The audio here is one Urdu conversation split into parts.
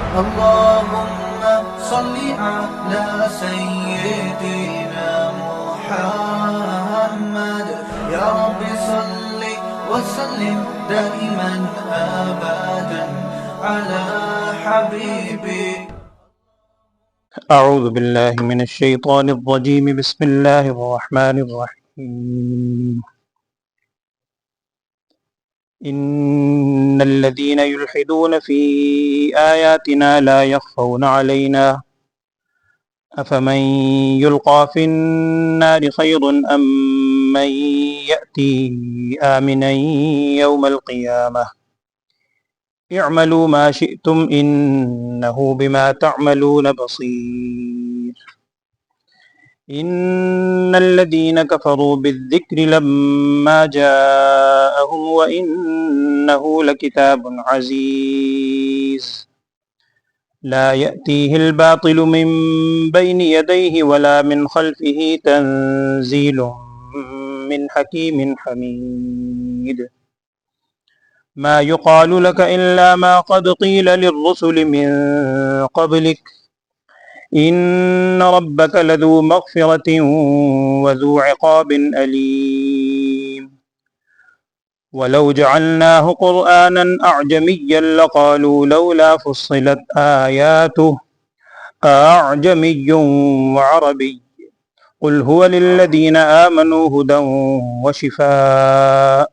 اللهم صل على سيدنا محمد يا رب صل وسلم دائما أبدا على حبيبك. أعوذ بالله من الشيطان الرجيم. بسم الله الرحمن الرحيم. إن الذين يلحدون في آياتنا لا يخفون علينا أفمن يلقى في النار خير أم من يأتي آمنا يوم القيامة اعملوا ما شئتم إنه بما تعملون بصير. إن الذين كفروا بالذكر لما جاءهم وإنه لكتاب عزيز لا يأتيه الباطل من بين يديه ولا من خلفه تنزيل من حكيم حميد. ما يقال لك إلا ما قد قيل للرسل من قبلك إن ربك لذو مغفرة وذو عقاب أليم. ولو جعلناه قرآنا أعجميا لقالوا لولا فصلت آياته أعجمي وعربي قل هو للذين آمنوا هدى وشفاء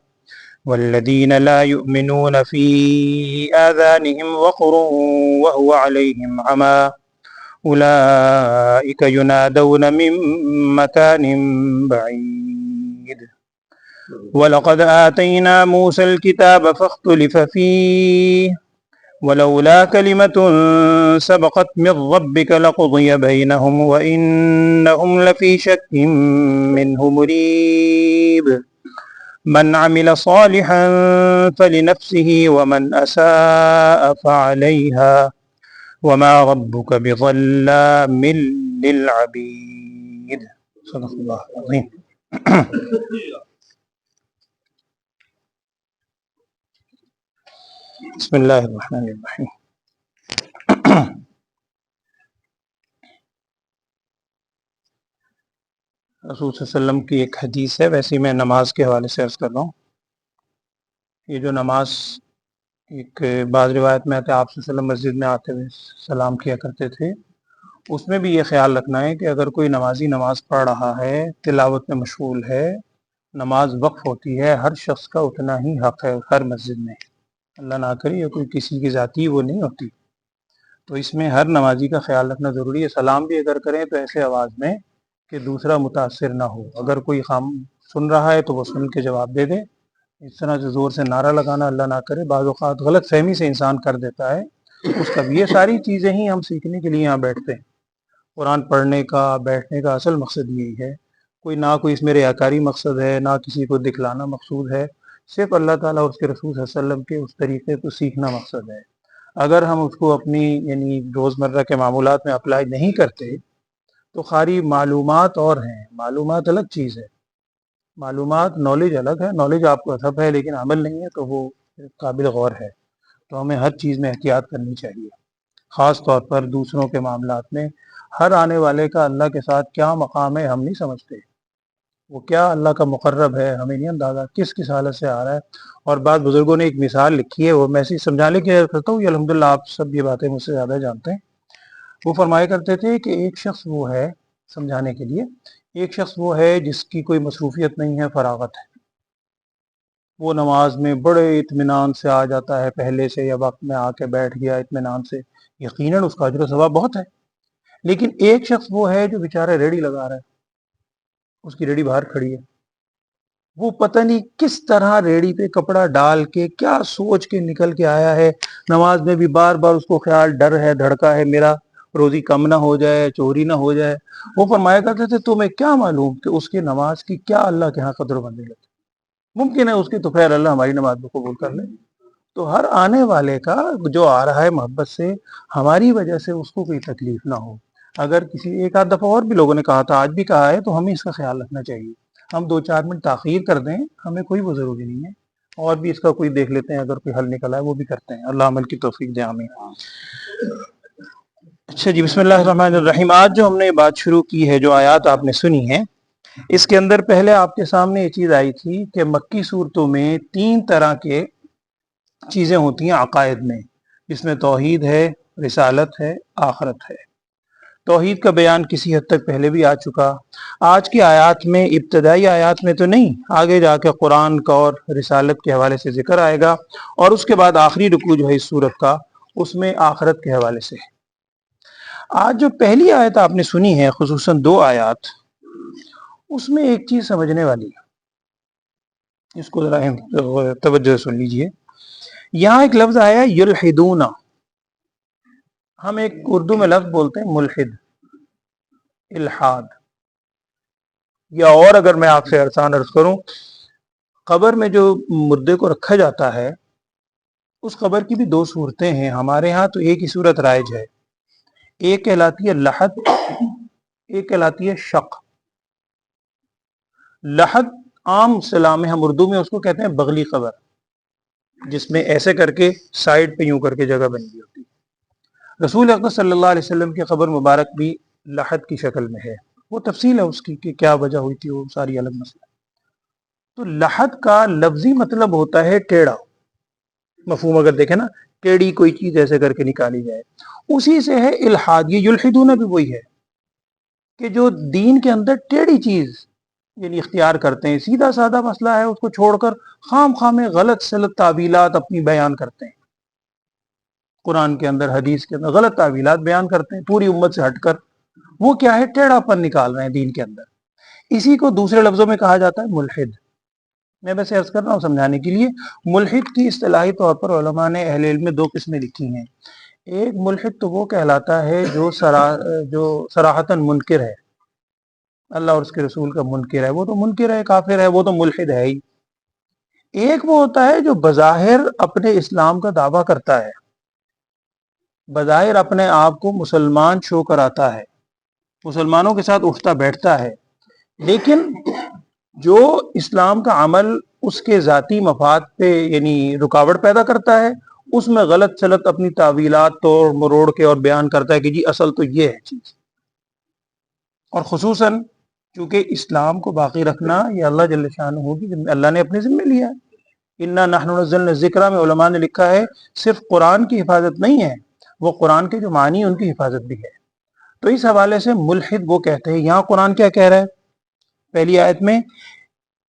والذين لا يؤمنون في آذانهم وقر وهو عليهم عمى أولئك ينادون من مكان بعيد. ولقد آتينا موسى الكتاب فاختلف فيه ولولا كلمة سبقت من ربك لقضي بينهم وإنهم لفي شك منه مريب. من عمل صالحا فلنفسه ومن أساء فعليها وما ربك بظلام للعبيد. صدق اللہ العظیم. بسم اللہ الرحمن الرحیم. رسول صلی اللہ علیہ وسلم کی ایک حدیث ہے، ویسے میں نماز کے حوالے سے عرض کر رہا ہوں. یہ جو نماز ایک بعض روایت میں آتے آپ صلی اللہ علیہ وسلم مسجد میں آتے ہوئے سلام کیا کرتے تھے، اس میں بھی یہ خیال رکھنا ہے کہ اگر کوئی نمازی نماز پڑھ رہا ہے، تلاوت میں مشغول ہے، نماز وقف ہوتی ہے، ہر شخص کا اتنا ہی حق ہے ہر مسجد میں. اللہ نہ کرے یہ کوئی کسی کی ذاتی وہ نہیں ہوتی، تو اس میں ہر نمازی کا خیال رکھنا ضروری ہے. سلام بھی اگر کریں تو ایسے آواز میں کہ دوسرا متاثر نہ ہو. اگر کوئی خام سن رہا ہے تو وہ سن کے جواب دے دے. اس طرح سے زور سے نعرہ لگانا اللہ نہ کرے، بعض اوقات غلط فہمی سے انسان کر دیتا ہے اس کا. یہ ساری چیزیں ہی ہم سیکھنے کے لیے یہاں بیٹھتے ہیں. قرآن پڑھنے کا بیٹھنے کا اصل مقصد یہی ہے. کوئی اس میں ریاکاری مقصد ہے، نہ کسی کو دکھلانا مقصود ہے. صرف اللہ تعالیٰ اور اس کے رسول صلی اللہ علیہ وسلم کے اس طریقے کو سیکھنا مقصد ہے. اگر ہم اس کو اپنی یعنی روزمرہ کے معمولات میں اپلائی نہیں کرتے تو خالی معلومات اور ہیں. معلومات الگ چیز ہے، معلومات نالج الگ ہے. نالج آپ کو سب ہے لیکن عمل نہیں ہے تو وہ قابل غور ہے. تو ہمیں ہر چیز میں احتیاط کرنی چاہیے، خاص طور پر دوسروں کے معاملات میں. ہر آنے والے کا اللہ کے ساتھ کیا مقام ہے ہم نہیں سمجھتے، وہ کیا اللہ کا مقرب ہے ہمیں نہیں اندازہ، کس حالت سے آ رہا ہے. اور بعض بزرگوں نے ایک مثال لکھی ہے، وہ میں سے سمجھانے کی کرتا ہوں. یہ الحمدللہ آپ سب یہ باتیں مجھ سے زیادہ جانتے ہیں. وہ فرمایا کرتے تھے کہ ایک شخص وہ ہے، سمجھانے کے لیے، ایک شخص وہ ہے جس کی کوئی مصروفیت نہیں ہے، فراغت ہے. وہ نماز میں بڑے اطمینان سے آ جاتا ہے، پہلے سے یا وقت میں آ کے بیٹھ گیا اطمینان سے، یقیناً اس کا اجر و ثواب بہت ہے. لیکن ایک شخص وہ ہے جو بیچارہ ریڑھی لگا رہا ہے، اس کی ریڑھی باہر کھڑی ہے، وہ پتہ نہیں کس طرح ریڑھی پہ کپڑا ڈال کے کیا سوچ کے نکل کے آیا ہے. نماز میں بھی بار بار اس کو خیال، ڈر ہے، دھڑکا ہے میرا روزی کم نہ ہو جائے، چوری نہ ہو جائے. وہ فرمایا کرتے تھے تمہیں کیا معلوم کہ اس کی نماز کی کیا اللہ کے ہاں قدر و منزلت ہے. ممکن ہے اس کی تو خیر اللہ ہماری نماز کو قبول کر لے. تو ہر آنے والے کا جو آ رہا ہے محبت سے، ہماری وجہ سے اس کو کوئی تکلیف نہ ہو. اگر کسی ایک آدھ دفعہ اور بھی لوگوں نے کہا تھا، آج بھی کہا ہے، تو ہمیں اس کا خیال رکھنا چاہیے. ہم 2-4 منٹ تاخیر کر دیں، ہمیں کوئی وہ ضروری نہیں ہے. اور بھی اس کا کوئی دیکھ لیتے ہیں، اگر کوئی حل نکلا ہے وہ بھی کرتے ہیں. اللہ عمل کی توفیق دے، آمین. اچھا جی، بسم اللہ الرحمن الرحیم۔ آج جو ہم نے بات شروع کی ہے، جو آیات آپ نے سنی ہیں، اس کے اندر پہلے آپ کے سامنے یہ چیز آئی تھی کہ مکی صورتوں میں 3 طرح کے چیزیں ہوتی ہیں عقائد میں، جس میں توحید ہے، رسالت ہے، آخرت ہے۔ توحید کا بیان کسی حد تک پہلے بھی آ چکا۔ آج کی آیات میں، ابتدائی آیات میں تو نہیں، آگے جا کے قرآن کا اور رسالت کے حوالے سے ذکر آئے گا، اور اس کے بعد آخری رکوع جو ہے اس صورت کا، اس میں آخرت کے حوالے سے ہے۔ آج جو پہلی آیت آپ نے سنی ہے، خصوصاً 2 آیات، اس میں ایک چیز سمجھنے والی ہے، اس کو ذرا توجہ سن لیجئے۔ یہاں ایک لفظ آیا ہے یلحدون۔ ہم ایک اردو میں لفظ بولتے ہیں ملحد، الحاد، یا اور اگر میں آپ سے آسان عرض کروں، قبر میں جو مردے کو رکھا جاتا ہے، اس قبر کی بھی 2 صورتیں ہیں۔ ہمارے ہاں تو ایک ہی صورت رائج ہے، ایک کہلاتی ہے لحد، ایک کہلاتی ہے شق۔ لحد عام اصطلاح میں ہم اردو میں اس کو کہتے ہیں بغلی قبر، جس میں ایسے کر کے سائڈ پہ یوں کر کے جگہ بنی ہوئی ہوتی ہے۔ رسول اکرم صلی اللہ علیہ وسلم کی قبر مبارک بھی لحد کی شکل میں ہے، وہ تفصیل ہے اس کی کہ کیا وجہ ہوئی تھی، وہ ساری الگ مسئلہ۔ تو لحد کا لفظی مطلب ہوتا ہے ٹیڑھا، مفہوم اگر دیکھیں نا، ٹیڑھی کوئی چیز ایسے کر کے نکالی جائے، اسی سے ہے الحاد۔ یہ یلحدون بھی وہی ہے کہ جو دین کے اندر ٹیڑھی چیز یعنی اختیار کرتے ہیں، سیدھا سادہ مسئلہ ہے اس کو چھوڑ کر خام خام غلط سلط تعویلات اپنی بیان کرتے ہیں، قرآن کے اندر، حدیث کے اندر غلط تعویلات بیان کرتے ہیں پوری امت سے ہٹ کر۔ وہ کیا ہے؟ ٹیڑھا پن نکال رہے ہیں دین کے اندر۔ اسی کو دوسرے لفظوں میں کہا جاتا ہے ملحد۔ میں بس عرض کر رہا ہوں سمجھانے کے لیے۔ ملحد کی اصطلاحی طور پر علماء نے، اہل علم میں 2 قسمیں لکھی ہیں۔ ایک ملحد تو وہ کہلاتا ہے جو صراحتاً منکر ہے، اللہ اور اس کے رسول کا منکر ہے، وہ تو منکر ہے، کافر ہے، وہ تو ملحد ہے ہی۔ ایک وہ ہوتا ہے جو بظاہر اپنے اسلام کا دعویٰ کرتا ہے، بظاہر اپنے آپ کو مسلمان شو کراتا ہے، مسلمانوں کے ساتھ اٹھتا بیٹھتا ہے، لیکن جو اسلام کا عمل اس کے ذاتی مفاد پہ یعنی رکاوٹ پیدا کرتا ہے، اس میں غلط سلط اپنی تعویلات توڑ مروڑ کے اور بیان کرتا ہے کہ جی اصل تو یہ ہے چیز۔ اور خصوصاً چونکہ اسلام کو باقی رکھنا یہ اللہ جل شانہ کی اللہ نے اپنے ذمہ لیا ہے۔ انا نحن نزلنا الذکر میں علماء نے لکھا ہے صرف قرآن کی حفاظت نہیں ہے، وہ قرآن کے جو معنی ان کی حفاظت بھی ہے۔ تو اس حوالے سے ملحد وہ کہتے ہیں۔ یہاں قرآن کیا کہہ رہا ہے پہلی آیت میں؟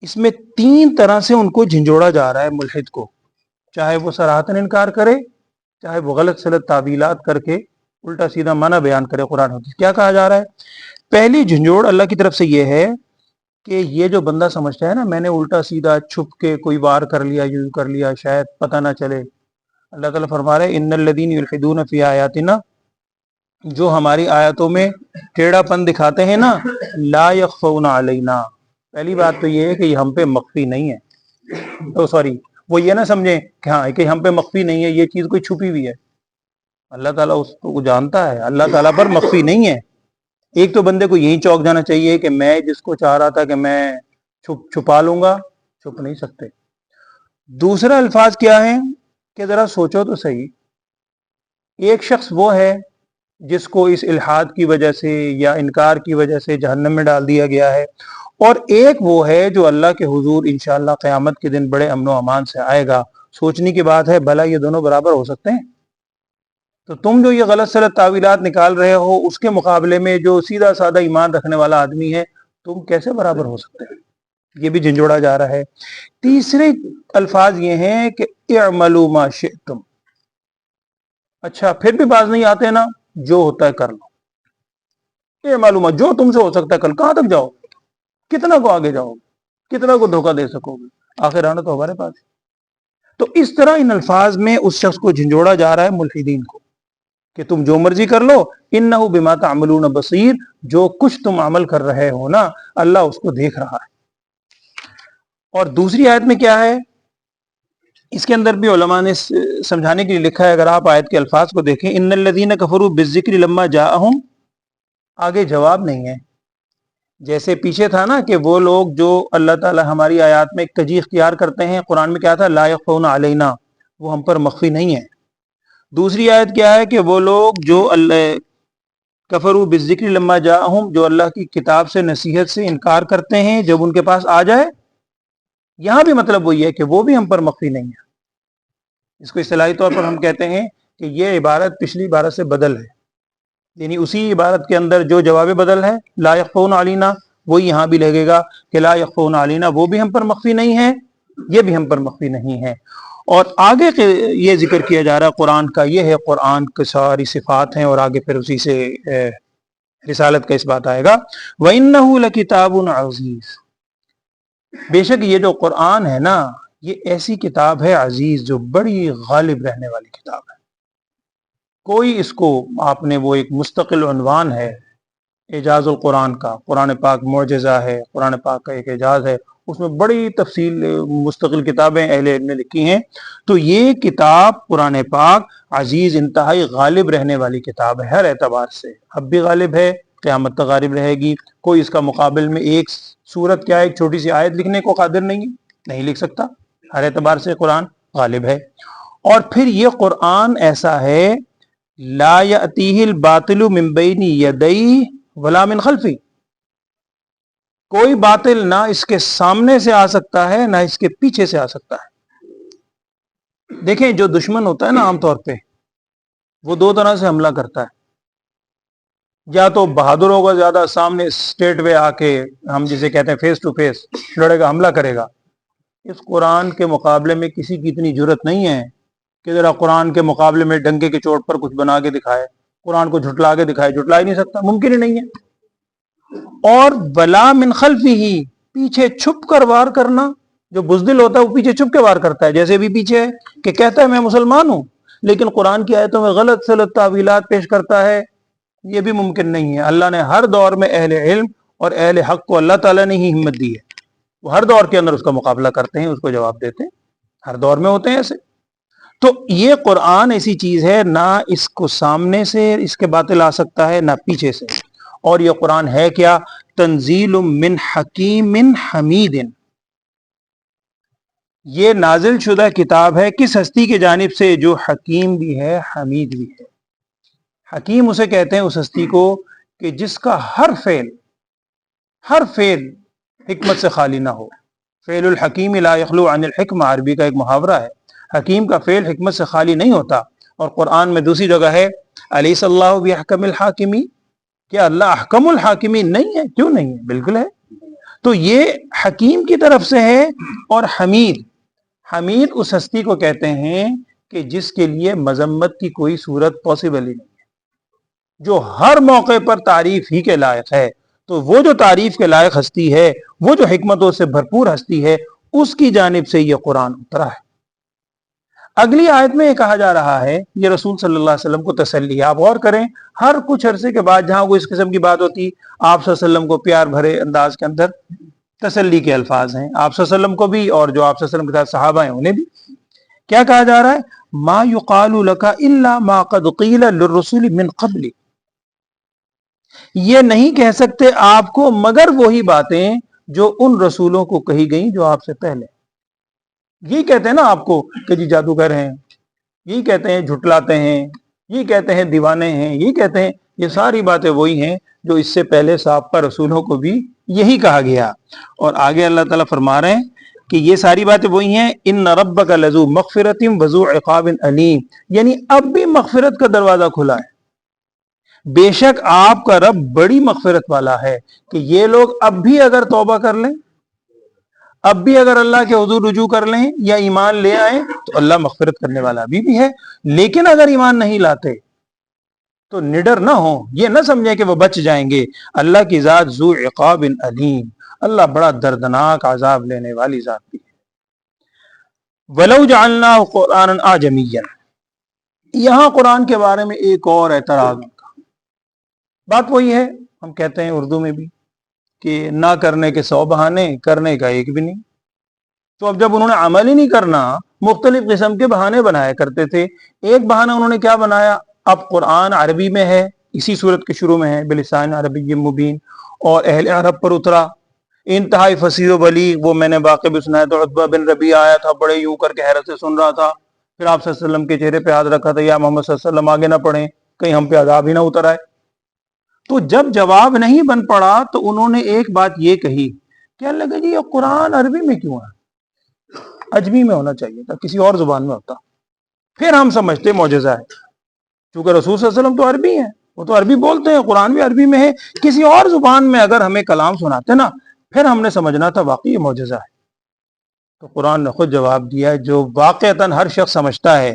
اس میں 3 طرح سے ان کو جھنجھوڑا جا رہا ہے ملحد کو، چاہے وہ صراحتاً انکار کرے، چاہے وہ غلط سلط تعویلات کر کے الٹا سیدھا معنی بیان کرے قرآن حدیث۔ کیا کہا جا رہا ہے؟ پہلی جھنجھوڑ اللہ کی طرف سے یہ ہے کہ یہ جو بندہ سمجھتا ہے نا میں نے الٹا سیدھا چھپ کے کوئی وار کر لیا، یوں کر لیا، شاید پتہ نہ چلے، اللہ تعالیٰ فرما رہے ان الذین یلحدون فی آیاتنا، جو ہماری آیاتوں میں ٹیڑھا پن دکھاتے ہیں نا، لا یخفون علینا، پہلی بات تو یہ ہے کہ یہ ہم پہ مخفی نہیں ہے، وہ یہ نہ سمجھیں کہ ہاں کہ ہم پہ مخفی نہیں ہے، یہ چیز کوئی چھپی ہوئی ہے، اللہ تعالیٰ اس کو جانتا ہے، اللہ تعالیٰ پر مخفی نہیں ہے۔ ایک تو بندے کو یہی چوک جانا چاہیے کہ میں جس کو چاہ رہا تھا کہ میں چھپا لوں گا، چھپ نہیں سکتے۔ دوسرا الفاظ کیا ہے کہ ذرا سوچو تو صحیح، ایک شخص وہ ہے جس کو اس الحاد کی وجہ سے یا انکار کی وجہ سے جہنم میں ڈال دیا گیا ہے، اور ایک وہ ہے جو اللہ کے حضور انشاءاللہ قیامت کے دن بڑے امن و امان سے آئے گا۔ سوچنے کی بات ہے، بھلا یہ دونوں برابر ہو سکتے ہیں؟ تو تم جو یہ غلط سلط تعویلات نکال رہے ہو، اس کے مقابلے میں جو سیدھا سادہ ایمان رکھنے والا آدمی ہے، تم کیسے برابر ہو سکتے ہیں؟ یہ بھی جھنجھوڑا جا رہا ہے۔ تیسرے الفاظ یہ ہیں کہ اعملوا ما شئتم، اچھا پھر بھی باز نہیں آتے نا، جو ہوتا ہے کر لو، اعملوا ما، جو تم سے ہو سکتا ہے کل، کہاں تک جاؤ، کتنا کو آگے جاؤ گے، کتنا کو دھوکہ دے سکو گے، آخر آنا تو ہمارے پاس ہے۔ تو اس طرح ان الفاظ میں اس شخص کو جھنجھوڑا جا رہا ہے، ملحدین کو، کہ تم جو مرضی کر لو، انہ بما تعملون بصیر، جو کچھ تم عمل کر رہے ہو نا، اللہ اس کو دیکھ رہا ہے۔ اور دوسری آیت میں کیا ہے، اس کے اندر بھی علماء نے سمجھانے کے لیے لکھا ہے، اگر آپ آیت کے الفاظ کو دیکھیں، ان الذین کفروا بالذکر لما جاءہم، آگے جواب نہیں ہے، جیسے پیچھے تھا نا کہ وہ لوگ جو اللہ تعالی ہماری آیات میں ایک تجزیہ اختیار کرتے ہیں، قرآن میں کیا تھا، لا یخفون علینا، وہ ہم پر مخفی نہیں ہے۔ دوسری آیت کیا ہے کہ وہ لوگ جو کفروا بالذکر لما جاءہم، جو اللہ کی کتاب سے نصیحت سے انکار کرتے ہیں جب ان کے پاس آ جائے. یہاں بھی مطلب وہی ہے کہ وہ بھی ہم پر مخفی نہیں ہے. اس کو اصطلاحی طور پر ہم کہتے ہیں کہ یہ عبارت پچھلی عبارت سے بدل ہے، یعنی اسی عبارت کے اندر جو جواب بدل ہے لا یخفون علینا، وہ یہاں بھی لگے گا کہ لا یخفون علینا، وہ بھی ہم پر مخفی نہیں ہے، یہ بھی ہم پر مخفی نہیں ہے. اور آگے یہ ذکر کیا جا رہا ہے قرآن کا، یہ ہے قرآن کی ساری صفات ہیں، اور آگے پھر اسی سے رسالت کا اس بات آئے گا. وَإِنَّهُ لَكِتَابٌ عَزِيزٌ، بے شک یہ جو قرآن ہے نا، یہ ایسی کتاب ہے عزیز جو بڑی غالب رہنے والی کتاب ہے. کوئی اس کو آپ نے، وہ ایک مستقل عنوان ہے اعجاز القرآن کا. قرآن پاک معجزہ ہے، قرآن پاک کا ایک اعجاز ہے، اس میں بڑی تفصیل مستقل کتابیں اہل علم نے لکھی ہیں. تو یہ کتاب قرآن پاک عزیز، انتہائی غالب رہنے والی کتاب ہے ہر اعتبار سے. اب بھی غالب ہے، قیامت تک غالب رہے گی. کوئی اس کا مقابل میں ایک سورت کیا ایک چھوٹی سی آیت لکھنے کو قادر نہیں لکھ سکتا. ہر اعتبار سے قرآن غالب ہے. اور پھر یہ قرآن ایسا ہے لا یأتیہ الباطل من بین یدیہ ولا من خلفہ، کوئی باطل نہ اس کے سامنے سے آ سکتا ہے نہ اس کے پیچھے سے آ سکتا ہے. دیکھیں جو دشمن ہوتا ہے نا عام طور پہ وہ دو طرح سے حملہ کرتا ہے. یا تو بہادر ہوگا زیادہ، سامنے اسٹریٹ وے آ کے، ہم جسے کہتے ہیں فیس ٹو فیس لڑے گا، حملہ کرے گا. اس قرآن کے مقابلے میں کسی کی اتنی جرت نہیں ہے کہ ذرا قرآن کے مقابلے میں ڈنکے کی چوٹ پر کچھ بنا کے دکھائے، قرآن کو جھٹلا کے دکھائے. جھٹلا ہی نہیں سکتا، ممکن ہی نہیں ہے. اور ولا من خلفہ، پیچھے چھپ کر وار کرنا. جو بزدل ہوتا ہے وہ پیچھے چھپ کے وار کرتا ہے، جیسے بھی پیچھے ہے کہ کہتا ہے میں مسلمان ہوں لیکن قرآن کی آیتوں میں غلط سلط تعویلات پیش کرتا ہے. یہ بھی ممکن نہیں ہے. اللہ نے ہر دور میں اہل علم اور اہل حق کو اللہ تعالیٰ نے ہی ہمت دی ہے. وہ ہر دور کے اندر اس کا مقابلہ کرتے ہیں، اس کو جواب دیتے ہیں. ہر دور میں ہوتے ہیں ایسے. تو یہ قرآن ایسی چیز ہے، نہ اس کو سامنے سے اس کے باطل آ سکتا ہے نہ پیچھے سے. اور یہ قرآن ہے کیا؟ تنزیل من حکیم حمید، یہ نازل شدہ کتاب ہے کس ہستی کی جانب سے جو حکیم بھی ہے حمید بھی ہے. حکیم اسے کہتے ہیں اس ہستی کو کہ جس کا ہر فعل حکمت سے خالی نہ ہو. فعل الحکیم لا یخلو عن الحکمہ، عربی کا ایک محاورہ ہے. حکیم کا فعل حکمت سے خالی نہیں ہوتا. اور قرآن میں دوسری جگہ ہے الیس اللہ بأحکم الحاکمین، کیا اللہ احکم الحاکمین نہیں ہے؟ کیوں نہیں ہے؟ بالکل ہے. تو یہ حکیم کی طرف سے ہے. اور حمید اس ہستی کو کہتے ہیں کہ جس کے لیے مذمت کی کوئی صورت پاسبل ہی نہیں ہے، جو ہر موقع پر تعریف ہی کے لائق ہے. تو وہ جو تعریف کے لائق ہستی ہے، وہ جو حکمتوں سے بھرپور ہستی ہے، اس کی جانب سے یہ قرآن اترا ہے. اگلی آیت میں یہ کہا جا رہا ہے، یہ رسول صلی اللہ علیہ وسلم کو تسلی ہے. آپ غور کریں، ہر کچھ عرصے کے بعد جہاں کوئی اس قسم کی بات ہوتی، آپ صلی اللہ علیہ وسلم کو پیار بھرے انداز کے اندر تسلی کے الفاظ ہیں. آپ صلی اللہ علیہ وسلم کو بھی اور جو آپ صلی اللہ علیہ وسلم کے ساتھ صحابہ ہیں انہیں بھی. کیا کہا جا رہا ہے؟ ما یقال لک الا ما قد قیل للرسول من قبل، یہ نہیں کہہ سکتے آپ کو مگر وہی باتیں جو ان رسولوں کو کہی گئیں جو آپ سے پہلے. یہی کہتے ہیں نا آپ کو کہ جی جادوگر ہیں، یہی کہتے ہیں جھٹلاتے ہیں، یہی کہتے ہیں دیوانے ہیں، یہی کہتے ہیں. یہ ساری باتیں وہی ہیں جو اس سے پہلے سابقہ رسولوں کو بھی یہی کہا گیا. اور آگے اللہ تعالیٰ فرما رہے ہیں کہ یہ ساری باتیں وہی ہیں. ان ربک لذو مغفرۃ وذو عقاب علیم، یعنی اب بھی مغفرت کا دروازہ کھلا ہے. بے شک آپ کا رب بڑی مغفرت والا ہے کہ یہ لوگ اب بھی اگر توبہ کر لیں، اب بھی اگر اللہ کے حضور رجوع کر لیں یا ایمان لے آئیں تو اللہ مغفرت کرنے والا ابھی بھی ہے. لیکن اگر ایمان نہیں لاتے تو نڈر نہ ہوں، یہ نہ سمجھیں کہ وہ بچ جائیں گے. اللہ کی ذات ذو عقاب علیم، اللہ بڑا دردناک عذاب لینے والی ذات بھی ہے. وَلَوْ جَعَلْنَاهُ قُرْآنًا أَعْجَمِيًّا، یہاں قرآن کے بارے میں ایک اور اعتراض ان کا. بات وہی ہے، ہم کہتے ہیں اردو میں بھی کہ نہ کرنے کے 100 بہانے، کرنے کا ایک بھی نہیں. تو اب جب انہوں نے عمل ہی نہیں کرنا، مختلف قسم کے بہانے بنایا کرتے تھے. ایک بہانہ انہوں نے کیا بنایا؟ اب قرآن عربی میں ہے، اسی صورت کے شروع میں ہے بلسان عربی مبین، اور اہل عرب پر اترا، انتہائی فصیح و بلیغ. وہ میں نے واقعہ بھی سنایا تو عتبہ بن ربیع آیا تھا، بڑے یوں کر کے حیرت سے سن رہا تھا. پھر آپ صلی اللہ علیہ وسلم کے چہرے پہ ہاتھ رکھا تھا، یا محمد صلی اللہ علیہ وسلم آگے نہ پڑھیں کہیں ہم پہ عذاب ہی نہ اتر آئے. تو جب جواب نہیں بن پڑا تو انہوں نے ایک بات یہ کہی کہ اللہ لگا جی یہ قرآن عربی میں کیوں ہے، عجمی میں ہونا چاہیے تھا، کسی اور زبان میں ہوتا، پھر ہم سمجھتے معجزہ ہے، چونکہ رسول صلی اللہ علیہ وسلم تو عربی ہیں، وہ تو عربی بولتے ہیں، قرآن بھی عربی میں ہے، کسی اور زبان میں اگر ہمیں کلام سناتے نا پھر ہم نے سمجھنا تھا واقعی یہ معجزہ ہے۔ تو قرآن نے خود جواب دیا ہے جو واقعتاً ہر شخص سمجھتا ہے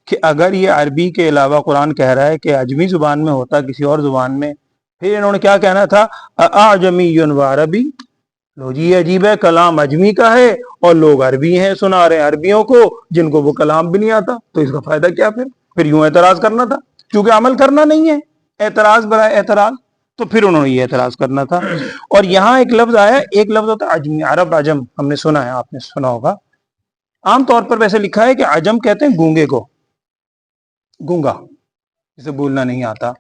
کہ اگر یہ عربی کے علاوہ قرآن کہہ رہا ہے کہ عجمی زبان میں ہوتا کسی اور زبان میں، پھر انہوں نے کیا کہنا تھا، اعجمی و عربی، لو جی عجیب ہے، کلام عجمی کا ہے اور لوگ عربی ہیں، سنا رہے ہیں عربیوں کو جن کو وہ کلام بھی نہیں آتا، تو اس کا فائدہ کیا؟ پھر یوں اعتراض کرنا تھا، کیونکہ عمل کرنا نہیں ہے، اعتراض برائے اعتراض، تو پھر انہوں نے یہ اعتراض کرنا تھا۔ اور یہاں ایک لفظ آیا، ایک لفظ ہوتا ہے عجمی، عرب عجم، ہم نے سنا ہے، آپ نے سنا ہوگا، عام طور پر ویسے لکھا ہے کہ عجم کہتے ہیں گونگے کو، گونگا جسے بولنا نہیں آتا۔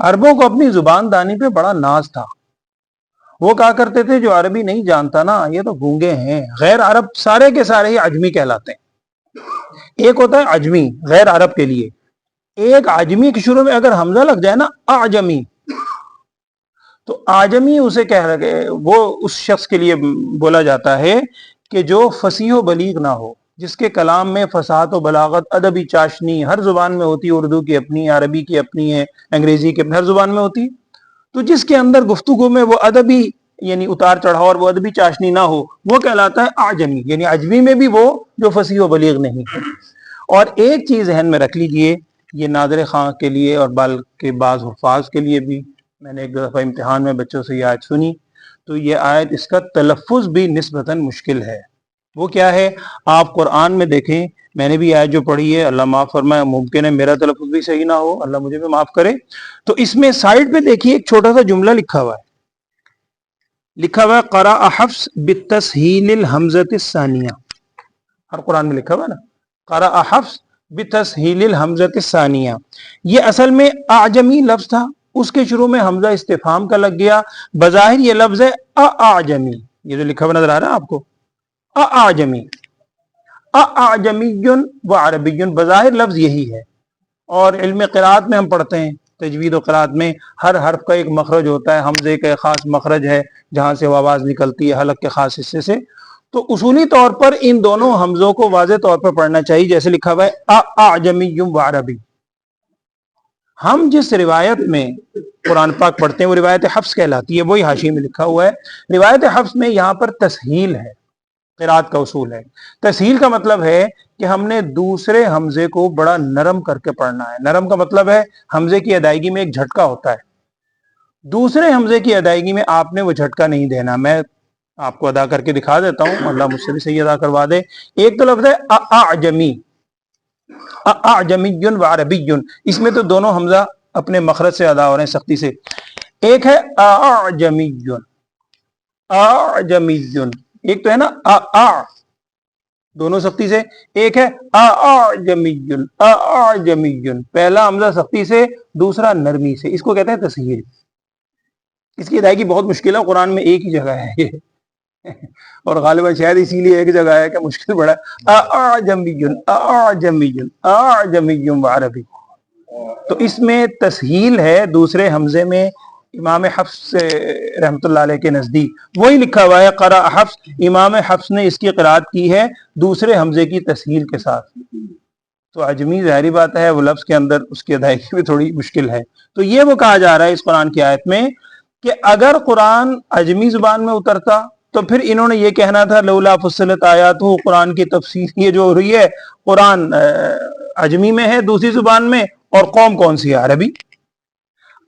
عربوں کو اپنی زبان دانی پہ بڑا ناز تھا، وہ کہا کرتے تھے جو عربی نہیں جانتا نا یہ تو گونگے ہیں، غیر عرب سارے کے سارے ہی عجمی کہلاتے ہیں۔ ایک ہوتا ہے عجمی غیر عرب کے لیے، ایک عجمی کے شروع میں اگر حمزہ لگ جائے نا اعجمی، تو اعجمی اسے کہہ رہے، وہ اس شخص کے لیے بولا جاتا ہے کہ جو فصیح و بلیغ نہ ہو، جس کے کلام میں فصاحت و بلاغت، ادبی چاشنی ہر زبان میں ہوتی ہے، اردو کی اپنی ہے، عربی کی اپنی ہے، انگریزی کی اپنی، ہر زبان میں ہوتی ہے، تو جس کے اندر گفتگو میں وہ ادبی یعنی اتار چڑھاؤ اور وہ ادبی چاشنی نہ ہو وہ کہلاتا ہے اعجمی، یعنی عجمی میں بھی وہ جو فصیح و بلیغ نہیں ہے۔ اور ایک چیز ذہن میں رکھ لیجئے، یہ نادر خان کے لیے اور بلکہ بعض حفاظ کے لیے بھی، میں نے ایک دفعہ امتحان میں بچوں سے یہ آیت سنی تو یہ آیت اس کا تلفظ بھی نسبتاً مشکل ہے۔ وہ کیا ہے؟ آپ قرآن میں دیکھیں، میں نے بھی آیت جو پڑھی ہے، اللہ معاف فرمائے، ممکن ہے میرا تلفظ بھی صحیح نہ ہو، اللہ مجھے بھی معاف کرے، تو اس میں سائڈ پہ دیکھیے ایک چھوٹا سا جملہ لکھا ہوا ہے، لکھا ہوا ہے قرأ حفص بتسہیل الحمزۃ الثانیہ، ہر قرآن میں لکھا ہوا ہے نا قرأ حفص بتسہیل الحمزۃ الثانیہ، یہ اصل میں اعجمی لفظ تھا، اس کے شروع میں حمزہ استفہام کا لگ گیا، بظاہر یہ لفظ ہے اعجمی، یہ جو لکھا ہوا نظر آ رہا ہے آپ کو، اعجمی، اعجمی و عربی، بظاہر لفظ یہی ہے۔ اور علم قرات میں ہم پڑھتے ہیں، تجوید و قرات میں ہر حرف کا ایک مخرج ہوتا ہے، حمزے کا ایک خاص مخرج ہے جہاں سے وہ آواز نکلتی ہے، حلق کے خاص حصے سے، تو اصولی طور پر ان دونوں حمزوں کو واضح طور پر پڑھنا چاہیے، جیسے لکھا ہوا ہے اعجمی و عربی۔ ہم جس روایت میں قرآن پاک پڑھتے ہیں وہ روایت حفص کہلاتی ہے، وہی حاشیے میں لکھا ہوا ہے، روایت حفص میں یہاں پر تسہیل ہے، قرات کا اصول ہے۔ تسہیل کا مطلب ہے کہ ہم نے دوسرے حمزے کو بڑا نرم کر کے پڑھنا ہے، نرم کا مطلب ہے حمزے کی ادائیگی میں ایک جھٹکا ہوتا ہے، دوسرے حمزے کی ادائیگی میں آپ نے وہ جھٹکا نہیں دینا۔ میں آپ کو ادا کر کے دکھا دیتا ہوں، اللہ مجھ سے بھی صحیح ادا کروا دے۔ ایک تو لفظ ہے اعجمی، اعجمی و عربی، اس میں تو دونوں حمزہ اپنے مخرج سے ادا ہو رہے ہیں سختی سے۔ ایک ہے اعجمی، اعجمی، ایک تو ہے نا دونوں سختی سے، ایک ہے اعجمی، اعجمی، پہلا حمزہ سختی سے، دوسرا نرمی سے، اس کو کہتے ہیں تسہیل۔ اس کی ادائیگی بہت مشکل ہے، قرآن میں ایک ہی جگہ ہے یہ، اور غالباً شاید اسی لیے ایک جگہ ہے کہ مشکل بڑا ہے، اعجمی، اعجمی، اعجمی و عربی، تو اس میں تسہیل ہے دوسرے حمزے میں۔ امام حفص رحمۃ اللہ علیہ کے نزدیک وہی لکھا ہوا ہے قرأ حفص، امام حفص نے اس کی قرات کی ہے دوسرے حمزے کی تسہیل کے ساتھ، تو عجمی ظاہری بات ہے وہ لفظ کے اندر اس کی ادائیگی بھی تھوڑی مشکل ہے۔ تو یہ وہ کہا جا رہا ہے اس قرآن کی آیت میں کہ اگر قرآن عجمی زبان میں اترتا تو پھر انہوں نے یہ کہنا تھا لولا فصلت آیاتہ، قرآن کی تفسیر یہ جو ہو رہی ہے قرآن عجمی میں ہے دوسری زبان میں، اور قوم کون سی ہے؟ عربی۔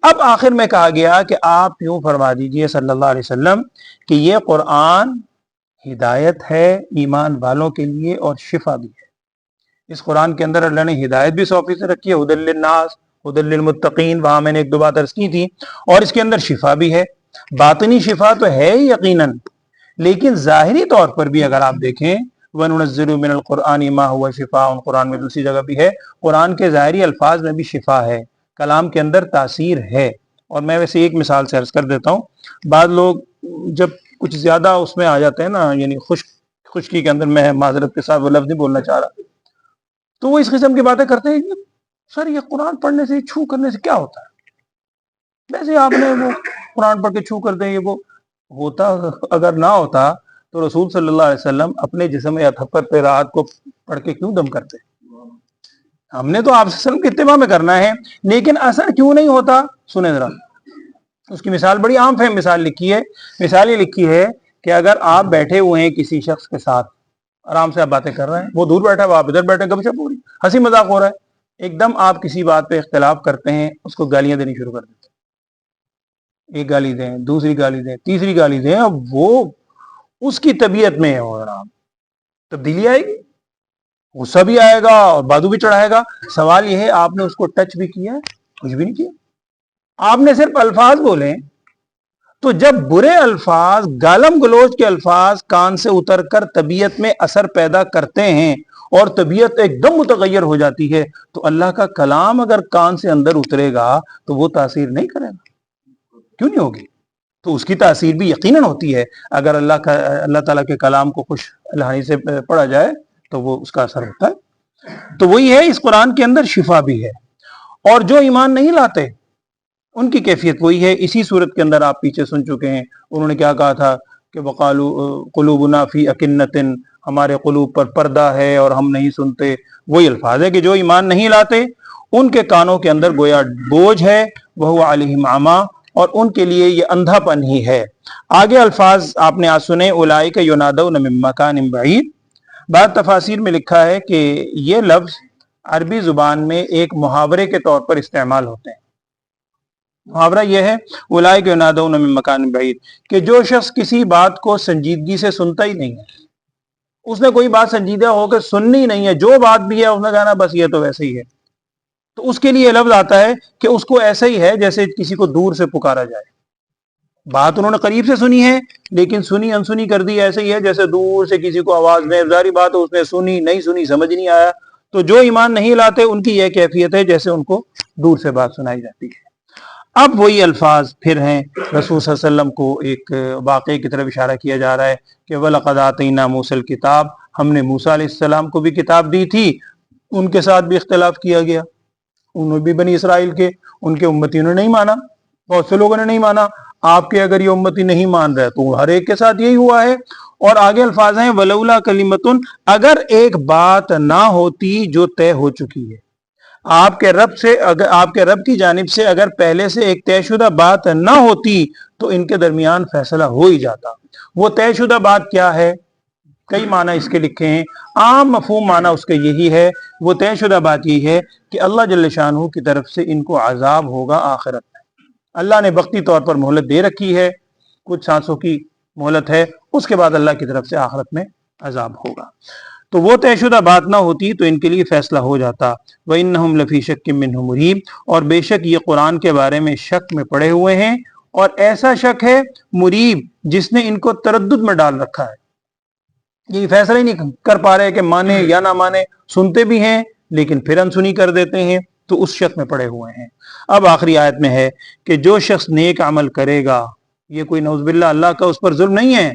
اب آخر میں کہا گیا کہ آپ یوں فرما دیجئے صلی اللہ علیہ وسلم کہ یہ قرآن ہدایت ہے ایمان والوں کے لیے اور شفا بھی ہے۔ اس قرآن کے اندر اللہ نے ہدایت بھی 100% رکھی ہے، ہدی للناس، ہدی للمتقین، وہاں میں نے ایک دو بات عرض کی تھی، اور اس کے اندر شفا بھی ہے، باطنی شفا تو ہے ہی یقیناً، لیکن ظاہری طور پر بھی اگر آپ دیکھیں وَنُنَزِّلُ مِنَ الْقُرْآنِ مَا هُوَ شِفَاءٌ، قرآن میں دوسری جگہ بھی ہے، قرآن کے ظاہری الفاظ میں بھی شفا ہے، کلام کے اندر تاثیر ہے۔ اور میں ویسے ایک مثال سے عرض کر دیتا ہوں، بعض لوگ جب کچھ زیادہ اس میں آ جاتے ہیں نا، یعنی خشکی کے اندر، میں معذرت کے ساتھ وہ لفظ نہیں بولنا چاہ رہا، تو وہ اس قسم کی باتیں کرتے ہیں، سر یہ قرآن پڑھنے سے، چھو کرنے سے کیا ہوتا ہے؟ ویسے آپ نے وہ قرآن پڑھ کے چھو کر دیں، یہ وہ ہوتا اگر نہ ہوتا تو رسول صلی اللہ علیہ وسلم اپنے جسم اطہر پہ رات کو پڑھ کے کیوں دم کرتے؟ ہم نے تو آپ صلی اللہ علیہ وسلم کی اتباع میں کرنا ہے، لیکن اثر کیوں نہیں ہوتا؟ سنیں ذرا، اس کی مثال بڑی عام فہم مثال لکھی ہے۔ مثال یہ لکھی ہے کہ اگر آپ بیٹھے ہوئے ہیں کسی شخص کے ساتھ، آرام سے آپ باتیں کر رہے ہیں، وہ دور بیٹھا ہے، آپ ادھر بیٹھے، گپ شپ ہو رہی، ہنسی مذاق ہو رہا ہے، ایک دم آپ کسی بات پہ اختلاف کرتے ہیں، اس کو گالیاں دینی شروع کر دیتے ہیں، ایک گالی دیں، دوسری گالی دیں، تیسری گالی دیں، اب وہ اس کی طبیعت میں ہو رہا، تبدیلی آئے گی، غصہ بھی آئے گا اور بازو بھی چڑھائے گا۔ سوال یہ ہے آپ نے اس کو ٹچ بھی کیا ہے؟ کچھ بھی نہیں کیا، آپ نے صرف الفاظ بولے۔ تو جب برے الفاظ، گالم گلوچ کے الفاظ کان سے اتر کر طبیعت میں اثر پیدا کرتے ہیں اور طبیعت ایک دم متغیر ہو جاتی ہے، تو اللہ کا کلام اگر کان سے اندر اترے گا تو وہ تاثیر نہیں کرے گا؟ کیوں نہیں ہوگی؟ تو اس کی تاثیر بھی یقیناً ہوتی ہے۔ اگر اللہ تعالیٰ کے کلام کو خوش الحانی سے پڑھا جائے تو وہ اس کا اثر ہوتا ہے۔ تو وہی ہے، اس قرآن کے اندر شفا بھی ہے۔ اور جو ایمان نہیں لاتے ان کی کیفیت وہی ہے، اسی صورت کے اندر آپ پیچھے سن چکے ہیں، انہوں نے کیا کہا تھا کہ وَقَالُوا قُلُوبُنَا فِي أَكِنَّةٍ، ہمارے قلوب پر پردہ ہے اور ہم نہیں سنتے۔ وہی الفاظ ہے کہ جو ایمان نہیں لاتے ان کے کانوں کے اندر گویا بوجھ ہے، وَهُوَ عَلَيْهِمْ عَمَىٰ، اور ان کے لیے یہ اندھا پن ہی ہے۔ آگے الفاظ آپ نے آج سنے، اولئک ینادون من مکان بعید۔ بعض تفاسیر میں لکھا ہے کہ یہ لفظ عربی زبان میں ایک محاورے کے طور پر استعمال ہوتے ہیں۔ محاورہ یہ ہے اولئک ینادون من مکان بعید، کہ جو شخص کسی بات کو سنجیدگی سے سنتا ہی نہیں ہے، اس نے کوئی بات سنجیدہ ہو کے سننی نہیں ہے، جو بات بھی ہے اس نے کہنا بس یہ تو ویسے ہی ہے، تو اس کے لیے یہ لفظ آتا ہے کہ اس کو ایسا ہی ہے جیسے کسی کو دور سے پکارا جائے۔ بات انہوں نے قریب سے سنی ہے لیکن سنی انسنی کر دی، ایسے ہی ہے جیسے دور سے کسی کو آواز میں، ظاہری بات اس نے سنی نہیں سنی سمجھ نہیں آیا۔ تو جو ایمان نہیں لاتے ان کی یہ کیفیت ہے جیسے ان کو دور سے بات سنائی جاتی ہے۔ اب وہی الفاظ پھر ہیں، رسول صلی اللہ علیہ وسلم کو ایک واقعے کی طرف اشارہ کیا جا رہا ہے کہ وَلَقَدْ آتَيْنَا مُوسَى الْكِتَابَ، ہم نے موسیٰ علیہ السلام کو بھی کتاب دی تھی، ان کے ساتھ بھی اختلاف کیا گیا، انہوں بھی بنی اسرائیل کے، ان کے امتیوں نے نہیں مانا، بہت سے لوگوں نے نہیں مانا۔ آپ کے اگر یہ امتی نہیں مان رہے تو ہر ایک کے ساتھ یہی ہوا ہے۔ اور آگے الفاظ ہیں وَلَوْلَا كَلِمَةٌ، اگر ایک بات نہ ہوتی جو طے ہو چکی ہے، آپ کے رب سے، آپ کے رب کی جانب سے اگر پہلے سے ایک طے شدہ بات نہ ہوتی تو ان کے درمیان فیصلہ ہو ہی جاتا۔ وہ طے شدہ بات کیا ہے؟ کئی معنی اس کے لکھے ہیں، عام مفہوم معنی اس کے یہی ہے، وہ طے شدہ بات یہ ہے کہ اللہ جل شانہ کی طرف سے ان کو عذاب ہوگا آخرت میں۔ اللہ نے وقتی طور پر مہلت دے رکھی ہے، کچھ سانسوں کی مہلت ہے، اس کے بعد اللہ کی طرف سے آخرت میں عذاب ہوگا۔ تو وہ طے شدہ بات نہ ہوتی تو ان کے لیے فیصلہ ہو جاتا۔ وَإِنَّهُمْ لَفِي شَكٍّ مِّنْهُ مُرِيبٍ، اور بے شک یہ قرآن کے بارے میں شک میں پڑے ہوئے ہیں، اور ایسا شک ہے مریب جس نے ان کو تردد میں ڈال رکھا ہے، یہ فیصلہ ہی نہیں کر پا رہے کہ مانے یا نہ مانے، سنتے بھی ہیں لیکن پھر انسنی کر دیتے ہیں، تو اس شک میں پڑے ہوئے ہیں۔ اب آخری آیت میں ہے کہ جو شخص نیک عمل کرے گا، یہ کوئی نعوذ باللہ اللہ کا اس پر ظلم نہیں ہے،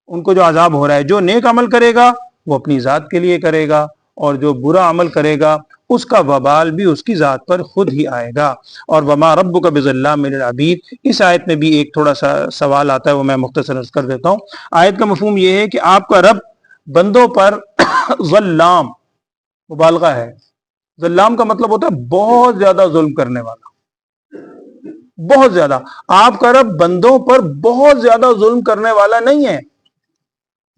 ان کو جو عذاب ہو رہا ہے، جو نیک عمل کرے گا وہ اپنی ذات کے لیے کرے گا، اور جو برا عمل کرے گا اس کا وبال بھی اس کی ذات پر خود ہی آئے گا۔ اور وما ربک بظلام للعبید، اس آیت میں بھی ایک تھوڑا سا سوال آتا ہے، وہ میں مختصر عرض کر دیتا ہوں۔ آیت کا مفہوم یہ ہے کہ آپ کا رب بندوں پر ظلام، مبالغہ ہے، ظلام کا مطلب ہوتا ہے بہت زیادہ ظلم کرنے والا، بہت زیادہ۔ آپ کا رب بندوں پر بہت زیادہ ظلم کرنے والا نہیں ہے۔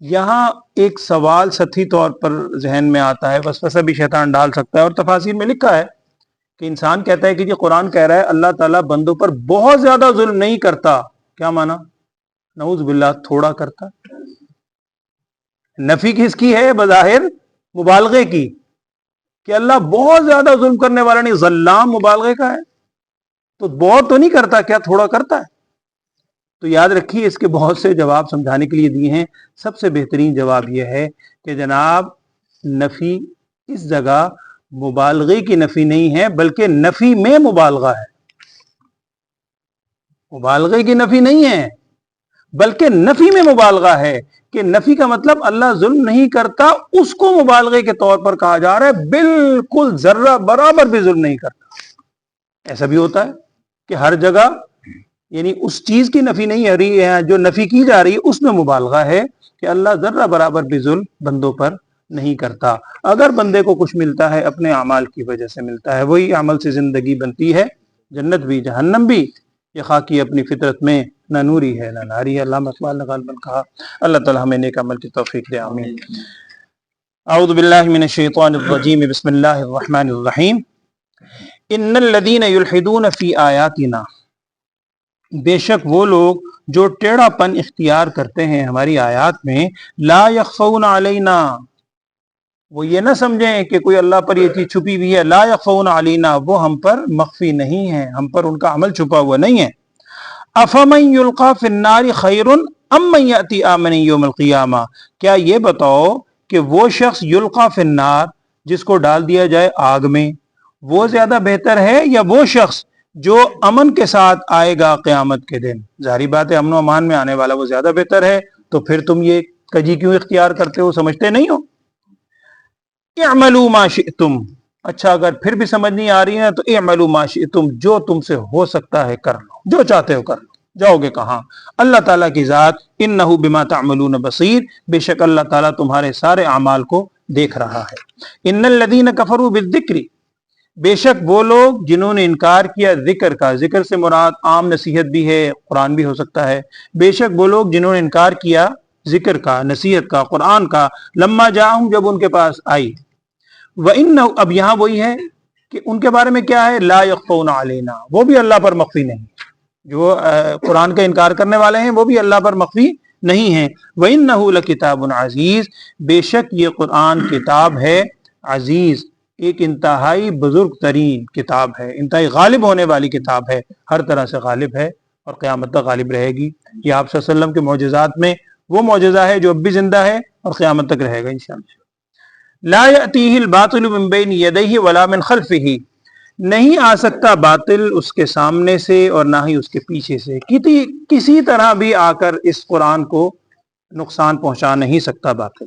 یہاں ایک سوال سطحی طور پر ذہن میں آتا ہے، وسوسہ بھی شیطان ڈال سکتا ہے، اور تفاسیر میں لکھا ہے کہ انسان کہتا ہے کہ یہ قرآن کہہ رہا ہے اللہ تعالیٰ بندوں پر بہت زیادہ ظلم نہیں کرتا، کیا مانا؟ نعوذ باللہ تھوڑا کرتا۔ نفی کس کی ہے؟ بظاہر مبالغے کی، کہ اللہ بہت زیادہ ظلم کرنے والا نہیں، ظلام مبالغے کا ہے، تو بہت تو نہیں کرتا، کیا تھوڑا کرتا ہے؟ تو یاد رکھیے اس کے بہت سے جواب سمجھانے کے لیے دیے ہیں۔ سب سے بہترین جواب یہ ہے کہ جناب نفی اس جگہ مبالغے کی نفی نہیں ہے، بلکہ نفی میں مبالغہ ہے، مبالغے کی نفی نہیں ہے بلکہ نفی میں مبالغہ ہے، کہ نفی کا مطلب اللہ ظلم نہیں کرتا، اس کو مبالغے کے طور پر کہا جا رہا ہے، بالکل ذرہ برابر بھی ظلم نہیں کرتا۔ ایسا بھی ہوتا ہے کہ ہر جگہ یعنی اس چیز کی نفی نہیں ہو رہی ہے جو نفی کی جا رہی ہے، اس میں مبالغہ ہے کہ اللہ ذرہ برابر بھی ظلم بندوں پر نہیں کرتا۔ اگر بندے کو کچھ ملتا ہے اپنے اعمال کی وجہ سے ملتا ہے، وہی عمل سے زندگی بنتی ہے، جنت بھی جہنم بھی، یہ خاکی اپنی فطرت میں نہ نوری ہے نہ ناری ہے۔ علامہ اقبال نے غالباً کہا۔ اللہ تعالی ہمیں نیک عمل کی توفیق دے، آمین۔ اعوذ باللہ من الشیطان الرجیم، بسم اللہ الرحمن الرحیم۔ ان الذین یلحدون فی آیاتنا، بے شک وہ لوگ جو ٹیڑھا پن اختیار کرتے ہیں ہماری آیات میں، لا یخفون علینا، وہ یہ نہ سمجھیں کہ کوئی اللہ پر یہ چیز چھپی ہوئی ہے، لا یخفون علینا، وہ ہم پر مخفی نہیں ہے، ہم پر ان کا عمل چھپا ہوا نہیں ہے۔ افمن یلقی فی النار خیر ام من یأتی آمنا یوم القیامہ، کیا یہ بتاؤ کہ وہ شخص یلقی فی النار، جس کو ڈال دیا جائے آگ میں، وہ زیادہ بہتر ہے یا وہ شخص جو امن کے ساتھ آئے گا قیامت کے دن؟ ظاہری بات ہے امن و امان میں آنے والا وہ زیادہ بہتر ہے، تو پھر تم یہ کجی کیوں اختیار کرتے ہو، سمجھتے نہیں ہو؟ اعملوا ما شئتم، اچھا اگر پھر بھی سمجھ نہیں آ رہی ہے تو اعملوا ما شئتم، جو تم سے ہو سکتا ہے کر لو، جو چاہتے ہو کر لو، جاؤ گے کہاں؟ اللہ تعالیٰ کی ذات انہ بما تعملون بصیر، بے شک اللہ تعالیٰ تمہارے سارے اعمال کو دیکھ رہا ہے۔ ان الذین کفروا بالذکر، بے شک وہ لوگ جنہوں نے انکار کیا ذکر کا، ذکر سے مراد عام نصیحت بھی ہے، قرآن بھی ہو سکتا ہے، بے شک وہ لوگ جنہوں نے انکار کیا ذکر کا، نصیحت کا، قرآن کا، لما جاءہم، جب ان کے پاس آئی، وَإِنَّهُ، اب یہاں وہی ہے کہ ان کے بارے میں کیا ہے، لا یخفون علینا، وہ بھی اللہ پر مخفی نہیں، جو قرآن کا انکار کرنے والے ہیں وہ بھی اللہ پر مخفی نہیں ہیں۔ وَإِنَّهُ لَكِتَابٌ عزیز، بے شک یہ قرآن کتاب ہے عزیز، ایک انتہائی بزرگ ترین کتاب ہے، انتہائی غالب ہونے والی کتاب ہے، ہر طرح سے غالب ہے اور قیامت تک غالب رہے گی۔ یہ آپ صلی اللہ علیہ وسلم کے معجزات میں وہ معجزہ ہے جو اب بھی زندہ ہے اور قیامت تک رہے گا انشاءاللہ۔ لا یأتیہ الباطل من بین یدیہ ولا من خلفہ، نہیں آ سکتا باطل اس کے سامنے سے اور نہ ہی اس کے پیچھے سے، کسی طرح بھی آ کر اس قرآن کو نقصان پہنچا نہیں سکتا باطل۔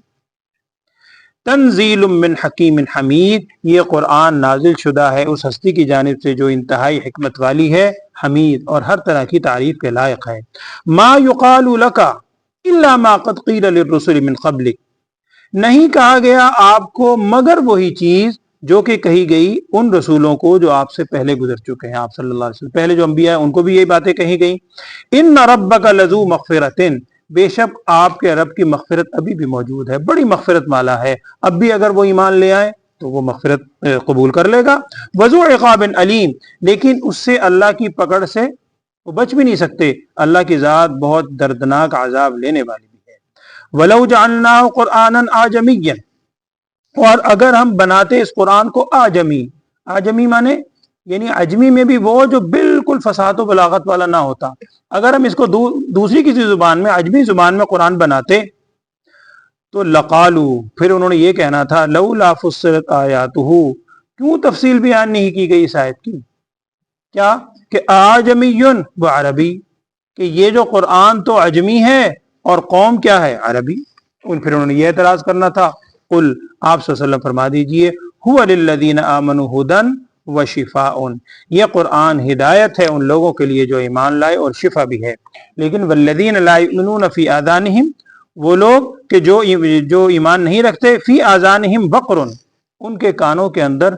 تنزیل من حکیم حمید، یہ قرآن نازل شدہ ہے اس ہستی کی جانب سے جو انتہائی حکمت والی ہے، حمید اور ہر طرح کی تعریف کے لائق ہے۔ ما یقال لک الا ما قد قیل للرسل من قبلک، نہیں کہا گیا آپ کو مگر وہی چیز جو کہ کہی گئی ان رسولوں کو جو آپ سے پہلے گزر چکے ہیں، آپ صلی اللہ علیہ وسلم پہلے جو انبیاء ہیں ان کو بھی یہی باتیں کہی گئیں۔ ان ربک لذو مغفرۃ، بے شک آپ کے رب کی مغفرت ابھی بھی موجود ہے، بڑی مغفرت والا ہے، اب بھی اگر وہ ایمان لے آئے تو وہ مغفرت قبول کر لے گا۔ وذو عقاب علیم، لیکن اس سے اللہ کی پکڑ سے وہ بچ بھی نہیں سکتے، اللہ کی ذات بہت دردناک عذاب لینے والی بھی ہے۔ وَلَوْ جَعَلْنَاهُ قُرْآنًا عَجَمِيًّا، اور اگر ہم بناتے اس قرآن کو آجمی، آجمی مانے یعنی عجمی میں بھی وہ جو بالکل فصاحت و بلاغت والا نہ ہوتا، اگر ہم اس کو دوسری کسی زبان میں، عجمی زبان میں قرآن بناتے تو لقالو، پھر انہوں نے یہ کہنا تھا لولا فصلت آیاتہ، کیوں تفصیل بیان نہیں کی گئی اس آیت کی، کیا کہ آجمی و عربی، کہ یہ جو قرآن تو عجمی ہے اور قوم کیا ہے، عربی۔ پھر انہوں نے یہ اعتراض کرنا تھا، قل، آپ صلی اللہ علیہ وسلم فرما دیجئے، هو للذین آمنوا ھدی وشفاء، یہ قرآن ہدایت ہے ان لوگوں کے لیے جو ایمان لائے اور شفا بھی ہے۔ لیکن والذین لا یؤمنون فی آذانہم، وہ لوگ کہ جو ایمان نہیں رکھتے، فی آذانہم وقر، ان کے کانوں کے اندر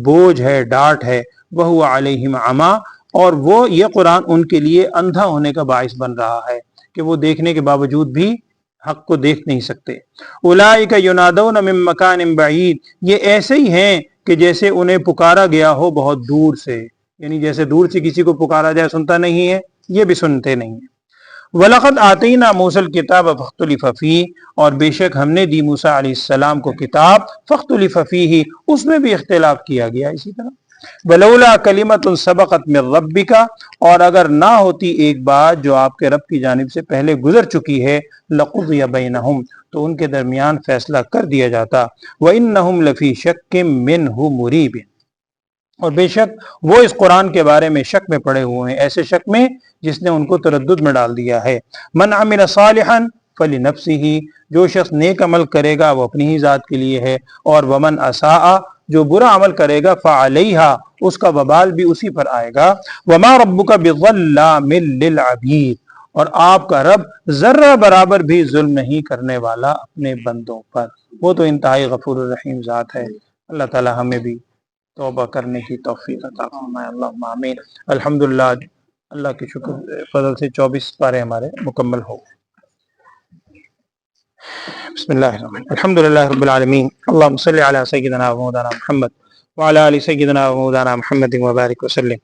بوجھ ہے، ڈاٹ ہے، وہو علیہم عمی، اور وہ یہ قرآن ان کے لیے اندھا ہونے کا باعث بن رہا ہے کہ وہ دیکھنے کے باوجود بھی حق کو دیکھ نہیں سکتے۔ اولئک ینادون من مکان بعید، یہ ایسے ہی ہیں کہ جیسے انہیں پکارا گیا ہو بہت دور سے، یعنی جیسے دور سے کسی کو پکارا جائے سنتا نہیں ہے، یہ بھی سنتے نہیں ہیں۔ وَلَقَدْ آتَيْنَا مُوسَى الْكِتَابَ فَاخْتُلِفَ فِيهِ، اور بے شک ہم نے دی موسیٰ علیہ السلام کو کتاب، فَاخْتُلِفَ فِيهِ، اس میں بھی اختلاف کیا گیا اسی طرح۔ وَلَوْلَا كَلِمَةٌ سَبَقَتْ مِنْ رَبِّكَ، اور اگر نہ ہوتی ایک بات جو آپ کے رب کی جانب سے پہلے گزر چکی ہے، لَقُضِيَ بَيْنَهُمْ، تو ان کے درمیان فیصلہ کر دیا جاتا۔ وَإِنَّهُمْ لَفِي شَكٍّ مِّنْهُ مُرِيبٍ، اور بے شک وہ اس قرآن کے بارے میں شک میں پڑے ہوئے ہیں، ایسے شک میں جس نے ان کو تردد میں ڈال دیا ہے۔ من عمل صالحا فلنفسہ، جو شخص نیک عمل کرے گا وہ اپنی ہی ذات کے لیے ہے، اور ومن اساء، جو برا عمل کرے گا فعلیہا اس کا وبال بھی اسی پر آئے گا، وما ربک بظلام للعبید اور آپ کا رب ذرہ برابر بھی ظلم نہیں کرنے والا اپنے بندوں پر، وہ تو انتہائی غفور الرحیم ذات ہے۔ اللہ تعالی ہمیں بھی توبہ کرنے کی توفیق عطا فرمائے، اللہم آمین۔ الحمدللہ، اللہ کے شکر فضل سے 24 پارے ہمارے مکمل ہو گئے۔ بسم اللہ الرحمن الرحیم، الحمدللہ رب العالمین، اللہم صلی علی سیدنا و مولانا محمد وعلى آل سيدنا ومولانا محمد وبارك وسلم.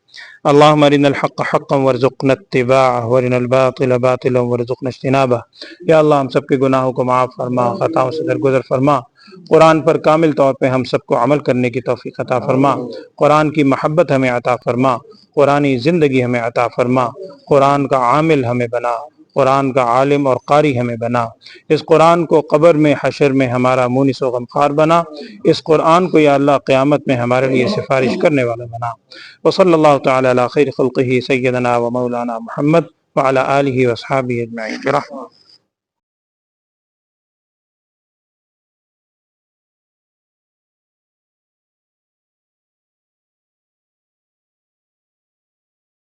اللهم ارنا الحق حقا وارزقنا اتباعه وارنا الباطل باطلا وارزقنا اجتنابه. یا اللہ ہم سب کے گناہوں کو معاف فرما، خطاؤں سے درگزر فرما، قرآن پر کامل طور پہ ہم سب کو عمل کرنے کی توفیق عطا فرما، قرآن کی محبت ہمیں عطا فرما، قرآنی زندگی ہمیں عطا فرما، قرآن کا عامل ہمیں بنا، قرآن کا عالم اور قاری ہمیں بنا، اس قرآن کو قبر میں حشر میں ہمارا مونس و غمخوار بنا، اس قرآن کو یا اللہ قیامت میں ہمارے لیے سفارش کرنے والا بنا۔ وصلی اللہ تعالی علی خیر خلقہ سیدنا و مولانا محمد وعلی آلہ واصحابہ اجمعین برحمتہ۔